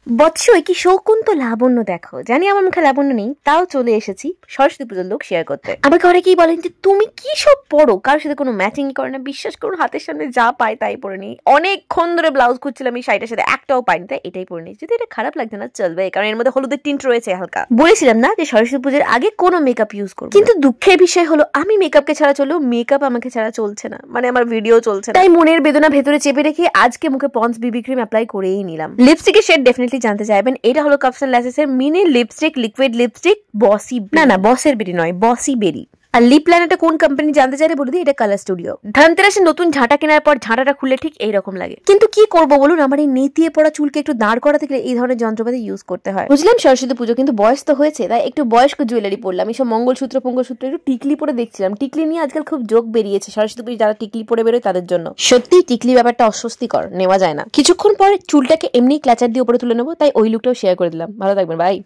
বৎসই কি শৌকুন্ত লাবণ্য দেখো, জানি আমার মুখে লাবণ্য নেই, তাও চলে এসেছি সরস্বতী পুজোর লোক শেয়ার করতে। আমাকে অনেকেই বলেন যে তুমি কি সব পড়ো, কারোর সাথে কোনো ম্যাচিং করে না। বিশ্বাস করুন, হাতের সামনে যা পাই তাই পরে নিই। অনেকক্ষণ ধরে ব্লাউজ খুঁজছিলাম, এই শাড়িটার সাথে একটাও পাইনি, তাই এটাই পরে নিই। যদি এটা খারাপ লাগছে না চলবে, কারণ এর মধ্যে হলুদের টিন্ট রয়েছে হালকা। বলেছিলাম না যে সরস্বতী পুজোর আগে কোনো মেকআপ ইউজ করবো, কিন্তু দুঃখের বিষয় হলো আমি মেকআপকে ছাড়া চলেও মেকআপ আমাকে ছাড়া চলছে না, মানে আমার ভিডিও চলছে না। তাই মনের বেদনা ভেতরে চেপে রেখে আজকে মুখে পন্স বিবি ক্রিম অ্যাপ্লাই করেই নিলাম। লিপস্টিকের শেড ডেফিনেটলি জানতে চাইবেন, এটা হলো কাপস এন্ড ল্যাসেস এর মিনি লিপস্টিক, লিকুইড লিপস্টিক বসি, না বসের বেরি নয়, বসি বেরি। আর লিপ লাইনারটা কোন কোম্পানি জানতে চাইলে বলে দিই, এটা কালার স্টুডিও। ধনতেরাসে নতুন ঝাঁটা কেনার পর ঝাঁটাটা খুলে ঠিক এইরকম লাগে, কিন্তু কি করব বলুন, আমার এই নেতিয়ে পড়া চুলকে একটু দাঁড় করাতে গেলে এই ধরনের যন্ত্রপাতি ইউজ করতে হয়। বুঝলাম সরস্বতী পুজো, কিন্তু বয়স তো হয়েছে, তাই একটু বয়স্ক জুয়েলারি পরলাম। এইসব মঙ্গলসূত্র পঙ্গলসূত্র একটু টিকলি পরে দেখছিলাম। টিকলি নিয়ে আজকাল খুব যোগ বেরিয়েছে, সরস্বতী পুজো যারা টিকলি পরে বেরোয় তাদের জন্য। সত্যি টিকলি ব্যাপারটা অস্বস্তিকর, নেওয়া যায় না। কিছুক্ষণ পরে চুলটাকে এমনি ক্লাচার দিয়ে উপরে তুলে নেবো, তাই ওই লুকটাও শেয়ার করে দিলাম। ভালো থাকবেন, বাই।